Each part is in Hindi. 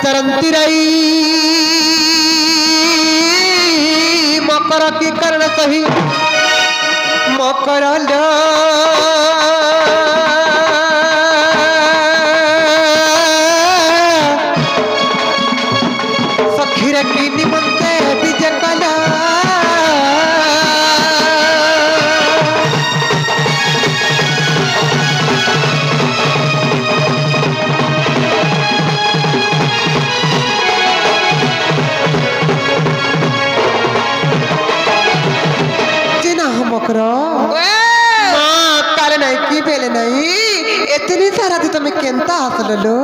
चरंती रही मकर की कर्ण सही मकर सखीर की निमंते विजय कला काले नहीं की बेले नहीं इतनी सारा थी तुम्हें केंता हासिल लो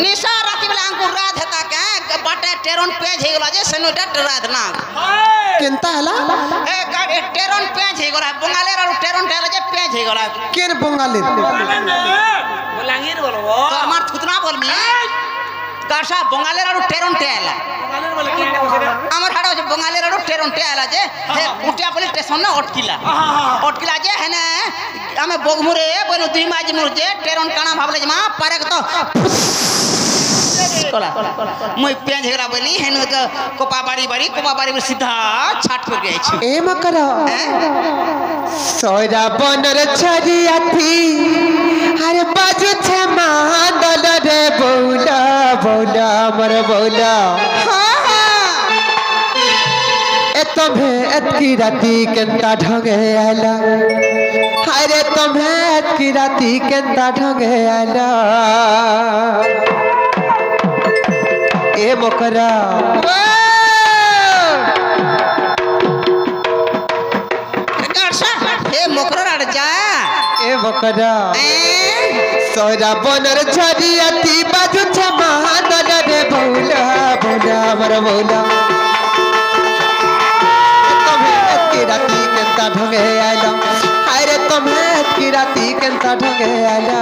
निशा राती वाला अंकुर रात था क्या बटे टेरोन पेज है गला जे सनोटा रात ना केंता हला ए गाड़ी टेरोन पेज है गला बंगाली रो टेरोन टेर जे पेज है गला केन बंगाली बोलांगीर बोलो तो मार थुतना बोल मी गाशा बंगाली रो टेरोन टेला আমার হাড় হচ্ছে বঙ্গালের আরো টেরনটে আলা যে উটিয়া পুলিশ স্টেশন না অটকিলা যে হ্যাঁ না আমি বগমুরে বনো দুই মাঝ মুরজে টেরন কানা ভাবলে যে মা পারে তো মই পেঁজ হেরা বলি হেন তো কোপা বাড়ি সিধা ছাট করে গেছি এ মকরা সয়রা বনর ছড়িয়াথি আরে বাজু ছে মাদল রে বৌলা বৌলা আমার বৌলা तुम्हें अतकी राती केंता ढंगे आला अरे तुम्हें अतकी राती केंता ढंगे आला ए मकरा हे मकरा अड़ जा ए मकरा सोरा बनर छरियाती बाजू छ महादल रे बौला बौला मर बौला राती केंता ढंगे आला अरे तुम्हें की राती केंता ढंगे आला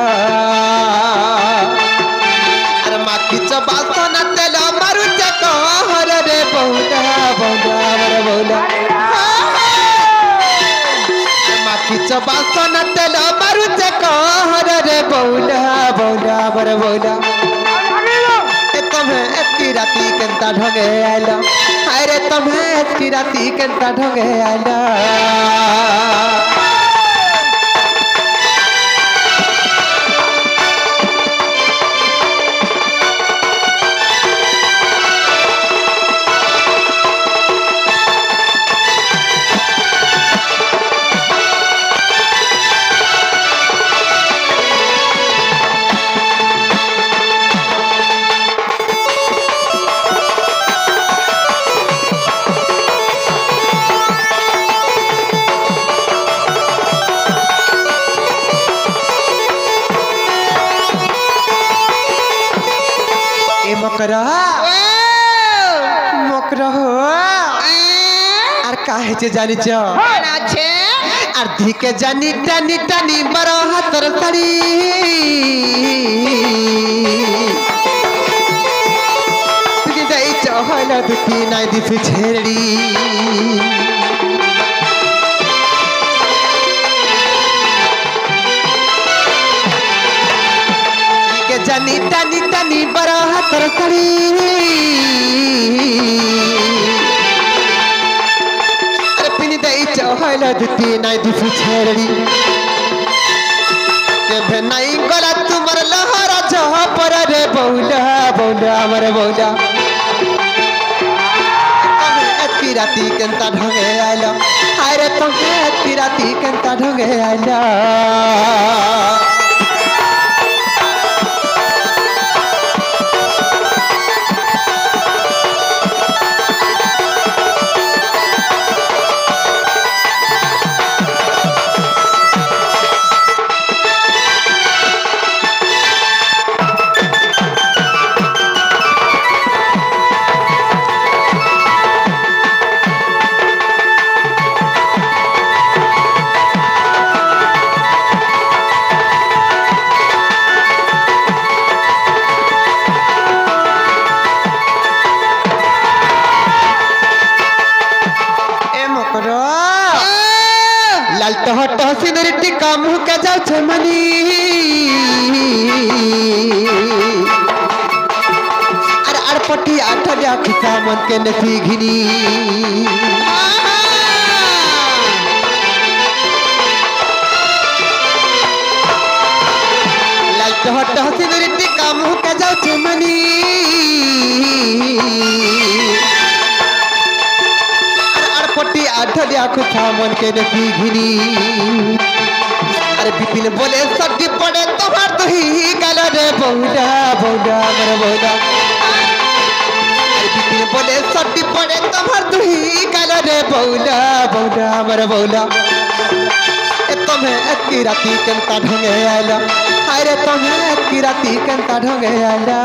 अरे माखी चबासा न तेला मारू चको हर रे बौला बौला मर बौला माखी चबासा न तेला मारू चको हर रे बौला बौला मर बौला तुम्हें की राती केंता ढंगे आला अरे तुम्हें की राती केंता ढंगे आला मकरा मकरा हो आर काहे जे जानी छ ना छे आर धिके जानी टानी टानी बरो हातर सड़ी तुके जाई चहला दुती नाई दिस छेड़ी जानी टानी टानी बड़ा हाथर सड़ी अरे पिनी दई चहला दुती नाई दिस छेड़ी के भेनाई गला तुमर लहरा जह पर रे बौला बौला मर बौला की राती केंता ढंगे आला अरे तुम्हें की राती केंता ढंगे आला हट सिंदूर टिका मुँह के जाऊ छे मनी पटी आठलिया खुशा मन के नसी घिनी लाइट हट सिंदूरी टिका मुह के जाऊ चुमनी पट्टी आठलिया खुशा मन के नसी घिनी अरे बिपिन बोले सटी पड़े तुम्हार तो ही गल रे बहुला बहुला मर बहुला अरे बिपिन बोले सटी पड़े तुम्हार तो ही गल रे बहुला बहुला मर बहुला ए तुम्हें एक राती कंता ढंगे आला अरे तुम्हें एक राती कंता ढंगे आला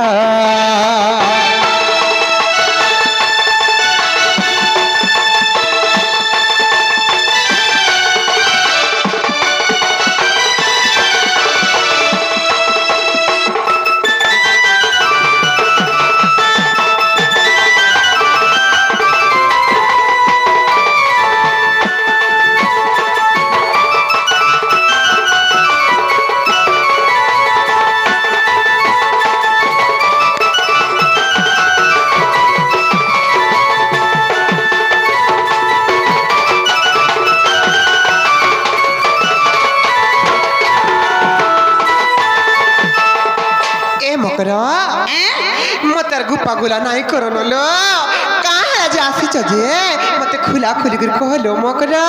मत गुप्पा गुला नहीं करो लो कहाँ जे आसी जे मत खुला खुली कर कहलो मकरा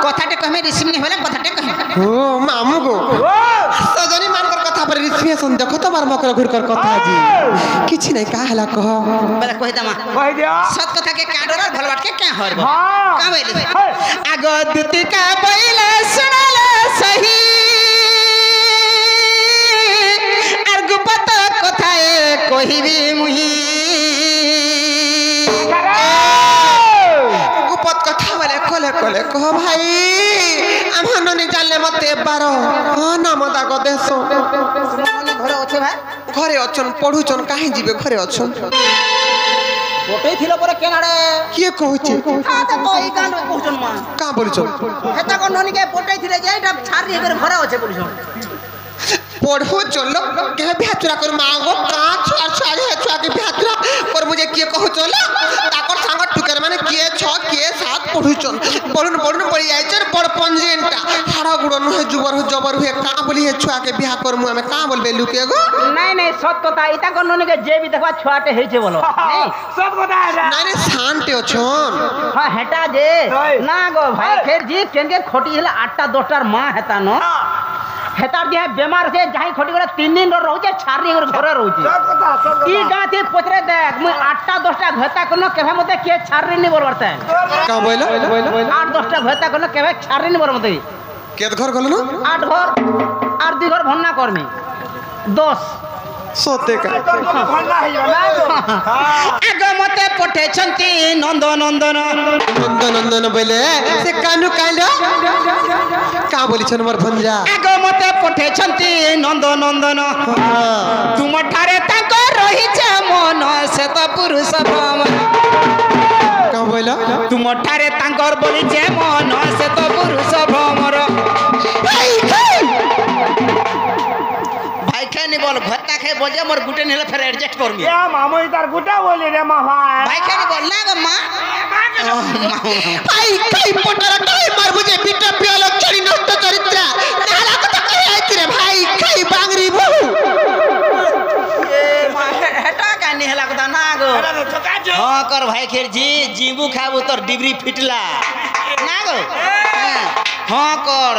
कथाटे कहमे रिसीव नहीं होला कथाटे कहमे हो मामू गो सजनी मान कर कथा पर रिसीव सुन देखो तो मार मकरा घुर कर कथा जी किछ नहीं काहला कह बला कहि दमा कह दियो सत कथा के क्या डर भल बात के क्या हर का बोले आगो दुति का बोले सुनाले सही और गुपत कथाए कहिबी मुही गुपत कथा वाले कोले कोले कह भाई आमन नहीं जाले मते 12 हां नाम दाग देसो घरे अछि भाई घरे अछन पढुचन काहे जीवे घरे अछन गोटे थिलो पर केनाडे के कहछि आ त कोई कान कहछन मा का बोलछो हेता कोन ननी के पोटे थिले जे एटा छारी हेकर घरे अछि बोलछन पढ़ो चलो के भ्याचुरा कर मांगो का छार छारे छुआ के भ्याचुरा पर मुझे के कहो चलो ताकर संग टुकर माने के छ के साथ पढु चल पढुन पड़ी जाय चर पर पंजेंटा हाड़ा गुड़ न है जुबर हो जबर हुए का बोली है छुआ के बियाह कर मु हमें का बोलबे लुके गो नहीं सत कथा इता कोन ननी के जे भी देखबा छुआटे हेछे बोलो नहीं सब कथा है नहीं शांति अछन हां हेटा जे ना गो भाई फिर जी केनके खोटी हला 8टा 10टार मां हेता न हेतार जे बेमार से जाई खोटी करे 3 दिन रहू जे छारनी घर घरे रहू जे सब कथा ई गाथी पचरे देख मैं 8टा 10टा घता कोनो केभे मते के छारनी नहीं बोलबरते का बोलो 8 10टा घता कोनो केभे छारनी नहीं बोल मते केत घर गलो न 8 घर 8 घर भन्ना करमी 10 सोते का भल्ला है आगो मते पठे छंती नंद नंदन नंदन बोले से कानु कालो का बोली छन मोर भंजा आगो मते पठे छंती नंद नंदन तुम ठारे ताको रही छे मन से तो पुरुष भ्रम का बोला तुम ठारे तांकर बोली छे मन से तो पुरुष भ्रमर भाई खाने बोल भत्ता खाए बोल जा मोर गुटे नेले फिर एडजस्ट कर मी या मामू इधर गुटा बोली रे मामा भाई खाने बोल ना गो मां भाई कई पटरा कई मार मुझे बिटा पियालो चरी नष्ट चरित्रा नाला को तो कई आइती रे भाई कई बांगरी बहु ए मां हेटा का नेला को ना गो हां कर भाई खेर जी जीबू खाबू तोर डिग्री फिटला ना गो हां कर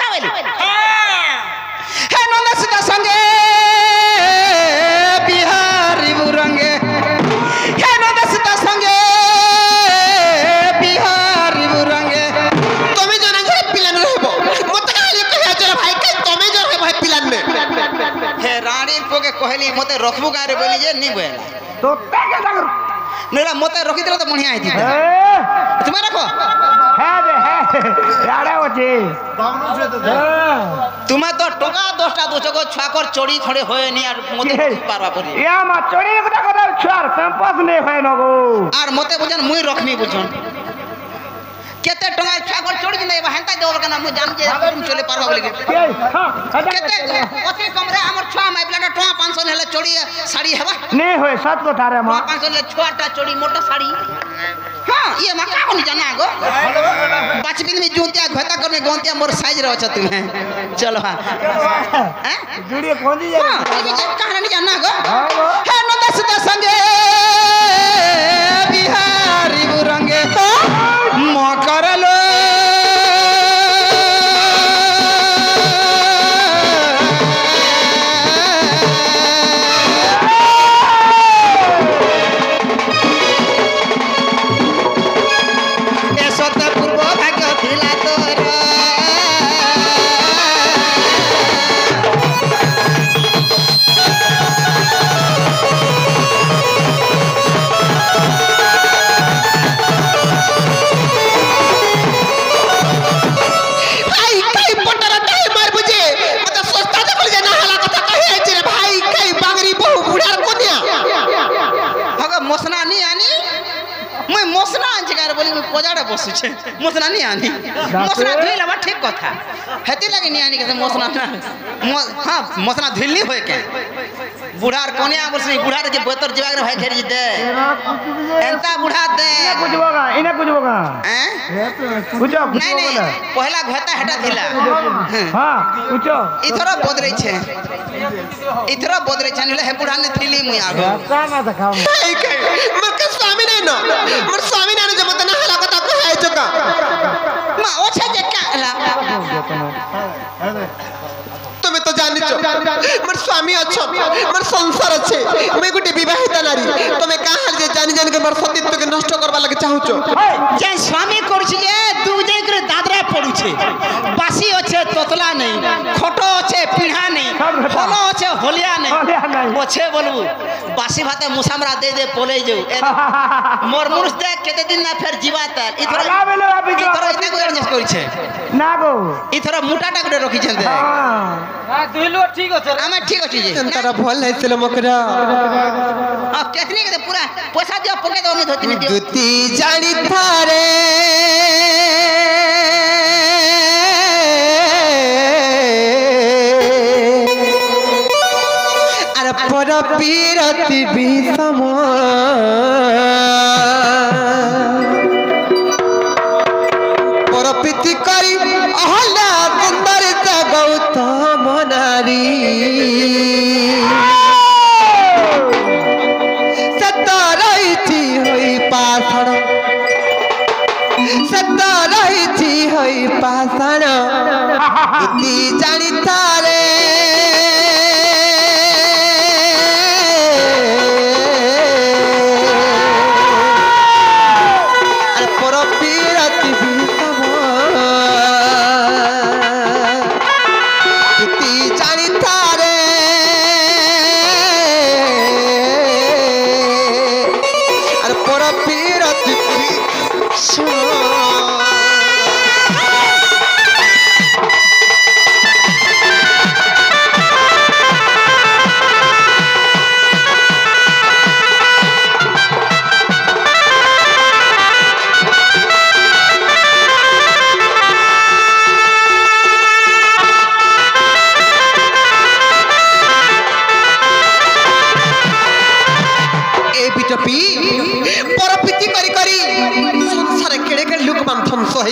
का बोली हे नंद सीता संगे बिहारी बुरंगे हे नंद सीता संगे बिहारी बुरंगे तुम्हें जना घरे पिलान रहबो मत काले कहिया चला भाई के तुम्हें जो है भाई पिलान में हे रानी पोके कहली मते रखबू गारे बोली जे नी बोला तो ताके दगर नेला मते रखी देला तो बढ़िया आइती तुम रखो है रे है याडा होची तुम्हें तो टोका 10टा 200 को छाकर चोरी खड़े होए नी আর মতে পারবা পড়ি या मा चोरी কথা কথা ছাড় ক্যাম্পাস নে হয় নগো আর মতে বুঝন মুই রখমি বুঝন केते टंगा छुआ घर चोरी दिन हेंता देव के नाम जान जे तुम चले पारबा बोले केते अति कमरे हमर छुआ माइ ब्लाडा टंगा 500 हेले चोरी साड़ी हेबा नहीं होए सत कथा रे मां 500 ले छुआटा चोरी मोटा साड़ी हां ये मा का नहीं जाना गो बचपन में जूतिया घता करने गोंतिया मोर साइज रहो छ तुम्हें चलो हां हैं वीडियो खोल दीजिए कहां नहीं जाना गो हे नंद सुदा संगे बिहारी बुरंगे मकर लो पजाड़ा बसु छे मोसना नहीं आनी मोसना धुइला बा ठीक कथा हेती लगे नहीं आनी के मोसना हां मोसना धुइल नहीं होय के बुढ़ार कोनिया बसनी बुढ़ार जे बेतर जीवाग रे भाई घेर दे एंता बुढ़ा दे कुछ होगा इने कुछ होगा हैं कुछ नहीं नहीं पहला घता हटा दिला हां कुछ इथरो बदरै छे इथरो बदरै छे हे बुढ़ा ने थीली मुई आगो का दिखाओ मर के स्वामी नहीं ना मर स्वामी नहीं जो मत ना हला कथा को है चका मा ओछे जे काला तुम्हें तो जानि छो मर स्वामी अच्छो मर संसार अच्छे मैं गुटे विवाहित नारी तुम्हें कहां जे जानि जानि के मर सतीत्व के नष्ट करबा लगे चाहू छो जे स्वामी करछि जे तू जे करे दादरा पड़ू छे बासी अच्छे तोतला नहीं खोटो अच्छे पिढ़ा नहीं होलो अच्छे होलिया नहीं ओछे बोलबू बासी भाते मुसामरा दे दे पोले जो मोर मुनुष दे केते दिन ना फेर जीवाता इथरो इतना को एडजस्ट करि छे ना गो इथरो मुटाटा को रखि छे हां दुइलो ठीक अछि आमे ठीक अछि जे तंतरा भल नहीं तिल मकरा आ केतनी के पूरा पैसा दियो पके दो में धोती दियो दुती जानी थारे अरे पर पीरति विषम पर प्रीति करी अहला सुंदर गौतम नारी सतरैथी होई पाषण सतरैथी होई पाषण दुती जानी थारे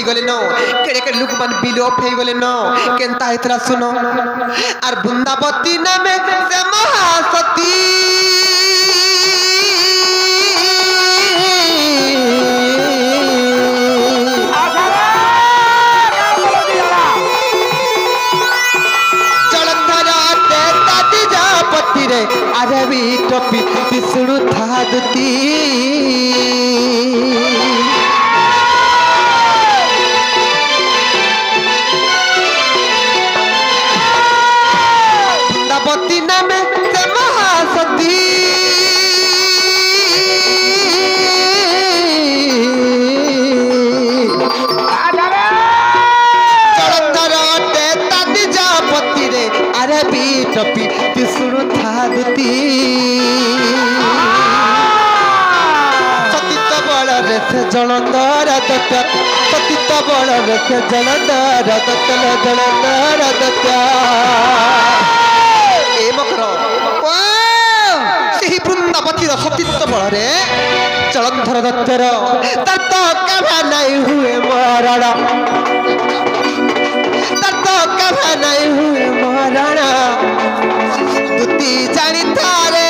गले न केड़े के लोक मन बिलोप हे गले न केनता इतना सुनो और वृंदावती नामे से महासती अरबी टोपी पिसुड़ू था दुती वृंदावती नामे से महासती अरबी टोपी पिसुड़ू था दुती सतीत बल रे ସେ ଜଳନ୍ଧର ଦତ୍ତ ପତିତ ବଳରେ ସେ ଜଳନ୍ଧର ଦତ୍ତ ଜଳନ୍ଧର ଦତ୍ତ ଏ ମକର ସେହି ବୃନ୍ଦାବତୀର ସତୀତ୍ୱ ବଳରେ ଜଳନ୍ଧର ଦତ୍ତର ତାର ତ କେବେ ନାଇଁ ହୁଏ ମରଣ ତାର ତ କେବେ ନାଇଁ ହୁଏ ମରଣ ଦୁତି ଜାଣିଥାରେ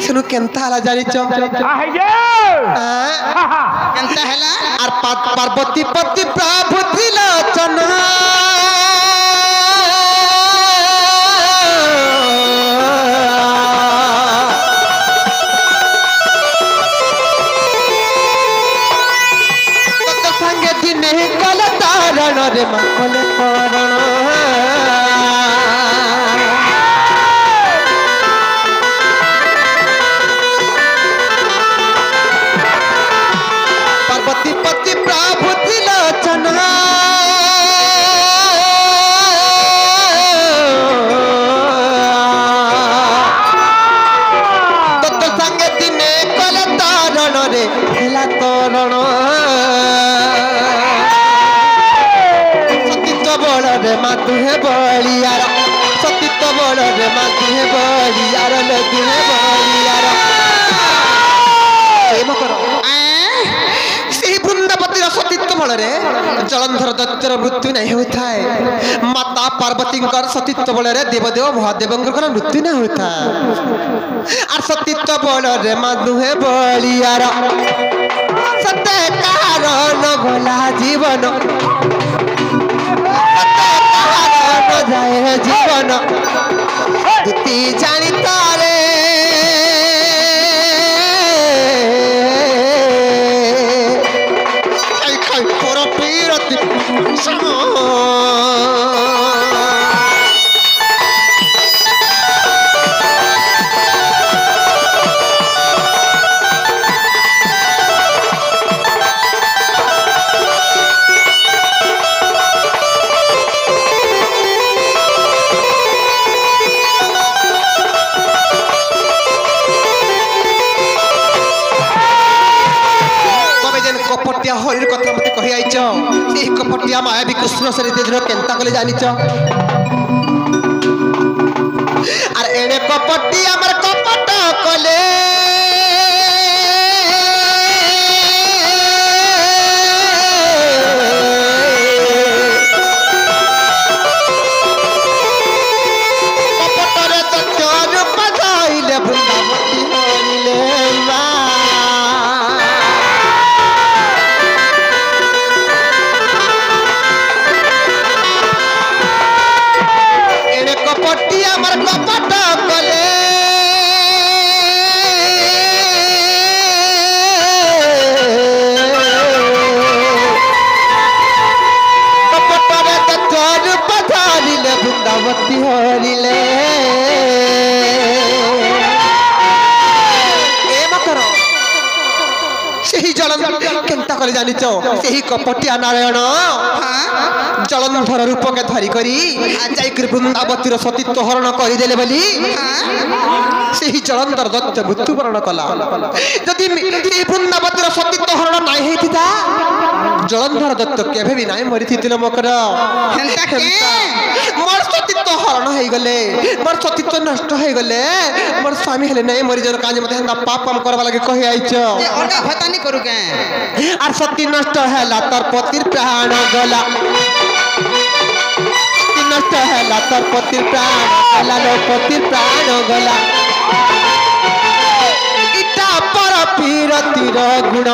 सुनु केंता हला जानिच आ है जे केनता हैला आर पार्वती पति प्रभु त्रिलोचन तो संगे दिने कल तारण रे मकल तारण पति प्रभु त्रिलोचन तत्व संगे दिने कल तारण रे हेला तरण सतीत्व बल रे मातुहे बलियार सतीत्व बल रे मातुहे बलियार लदुहे बलियार प्रेम करो सतीत्व बल जलंधर दत्तर मृत्यु नहीं होता है माता पार्वती सतीत्व बल देवदेव महादेव मृत्यु नहीं होता और सतीत्व बल माँ दुहे बलियार सत्य कारण भला जीवन जाए जीवन दुती जानी तारे कपटिया हरिर कथा मत कहि आइछ ए कपटिया मायावी कृष्ण सरी तेजर केंता कले जानिछ आर एने कपटी हमर कपट कले कपटरे तो चोर पजाइले वृंदावती होइले मा कपटी हमर कपट कले कपटरे तो चोर पधारिले वृंदावती हरिले एम करो सही जलंधर केंता करे जानिच सही कपटिया नारायण जलंधर रूप के धरी करी जाइकर वृंदावती सतीत्व हरण करदेले बोली सही जलंधर दत्त मृत्युवरण कला जदि वृंदावती सतीत्व हरण नाई हेतिता जलंधर दत्त केभे भी नाई मरि थितिल मकर मोर सतीत्व हरण हो गले मोर सतीत्व नष्ट हो गले मोर स्वामी हेले नाई मरि जन काज मते हंदा पाप काम करबा लागे कहि आइछ ए ओटा भतानी करू के आर सती नष्ट हैला तर पतिर प्राण गला नष्ट हैला तर पतिर प्राण गला लो पतिर प्राण गला इटा पर पीरतिर गुण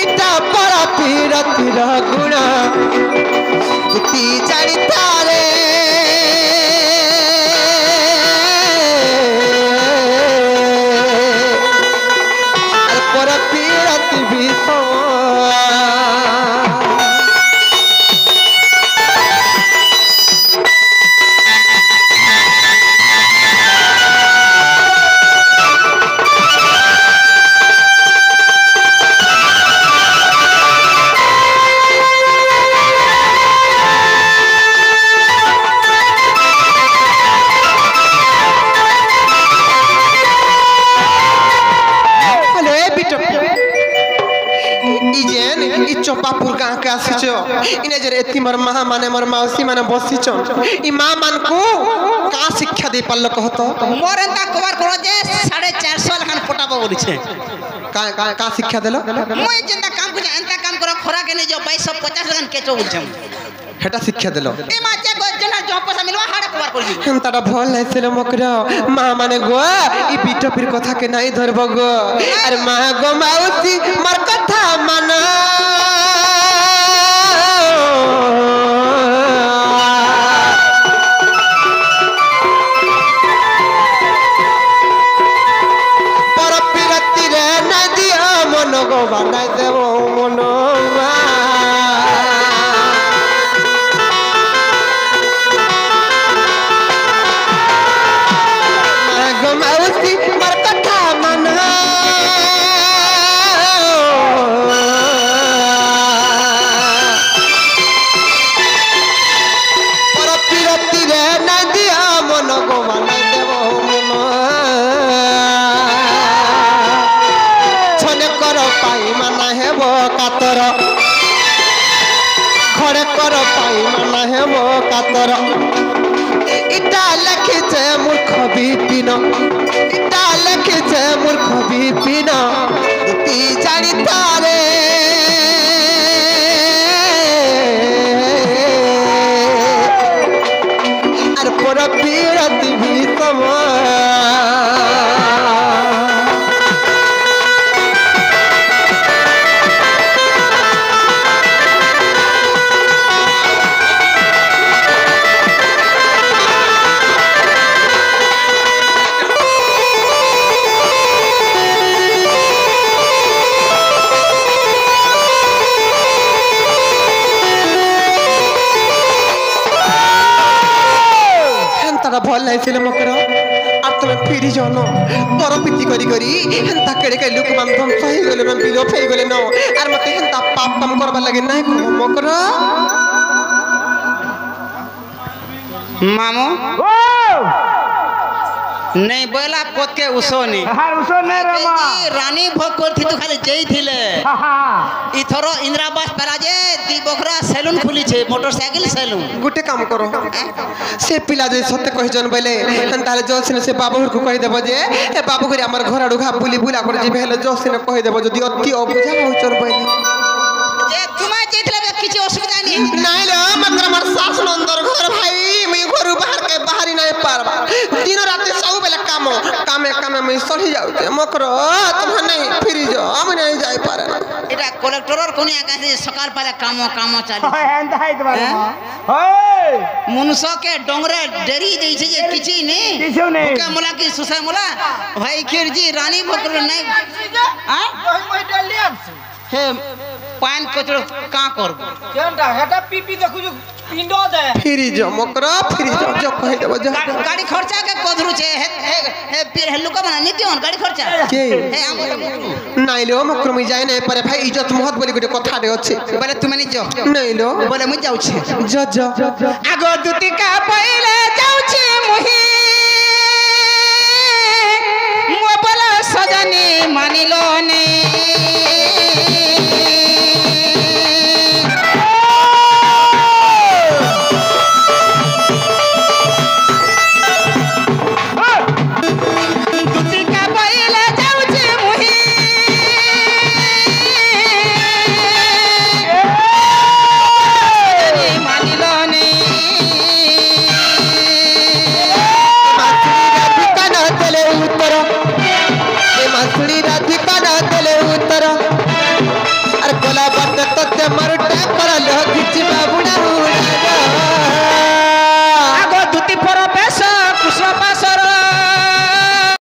इटा पर पीरतिर गुण दुती जानी तारे पीरति भीषण चंपापुर गाँव के आसीच इने जरे एति मोर माँ माने मोर मौसी माने बसीच ई माँ मान को का शिक्षा दे पल्ल कहतो मोर एंता कवर करो जे 450 लखन पटाबो बोली छे का शिक्षा देलो मोय जेंता काम को एंता काम करो खोरा के नहीं जो 2250 लखन केचो बोलछम हेटा शिक्षा देलो ए माचे को जना जो पैसा मिलवा हाड़ा कवर करली एंताटा भल नाइसेले मकरा माँ माने गो ई बिटो फिर कथा के नाही धरबो गो अरे माँ गो मौसी मोर कथा माना बनाई देव मन मौसी मोर कथा मना पर पीरती रे नदिया मन गो बनाई देव मन पाई माना है वो कातर घरे कर पाई माना है वो कातर इटा लिखे मूर्ख विपिन इटा लिखे मूर्ख विपिन ती जानी तारे अरे पर पीरति भी भल नाइसिले मकरा आ तुम फिर जानो तोर पीति करी करी हेंता केड़े के लोक मान तुम सही गेले न बिलो फेई गेले न आर मते हेंता पाप काम करबा लागे नाही को मकरा मामो नहीं बोला पोत के उसोनी हां उसो नहीं रमा रानी भोग करथि तो खाली जेई थिले इथरो इंद्राबास पराजे दी बखरा सैलून खुली छे मोटरसाइकिल सैलून गुटे काम करो से पिला जे सत्य कहि जन बेले ताले जोसिन से बाबू को कहि देबो जे ए बाबू घरे हमर घर आडुघा बुली बुला कर जे भेले जोसिन कहि देबो जदी अति अबुझा होचर बेले जे तुमा जेथले किछि असुविधा नहीं नाही ल मकर हमर सास नंदर घर भाई मैं घर बाहर के बाहरी नहीं पारबा दिन रात सब बेले काम कामे कामे मैं सही जाउते मकर तुम नहीं फिर जो हम नहीं जाई पारे एटा कलेक्टर कोनी आकाश सकाल पाले काम चाली एंता है तुम्हारे ओए मनुष्य के डोंगरे डेरी देई छे जे किछि नहीं किछु नहीं के मोला की सुसाय मोला भाई खिरजी रानी भोकर नहीं हां ओइ डेलियन हे पान कचरो का करब केनटा हेटा पीपी देखु जो पिंडो दे फिर जो मकरा फिर जो कहि देबो जा गाड़ी खर्चा के कोधरू छे हे फिर हेलु का बना नीति on गाड़ी खर्चा के हे हम नहीं लो मकर में जाय नहीं पारे भाई इज्जत महत बोली गोटे कथा रे अछि बोले तुम नहीं जो नहीं लो बोले मु जाउ छे जा आगो दुती का पहिले जाउ छे मुही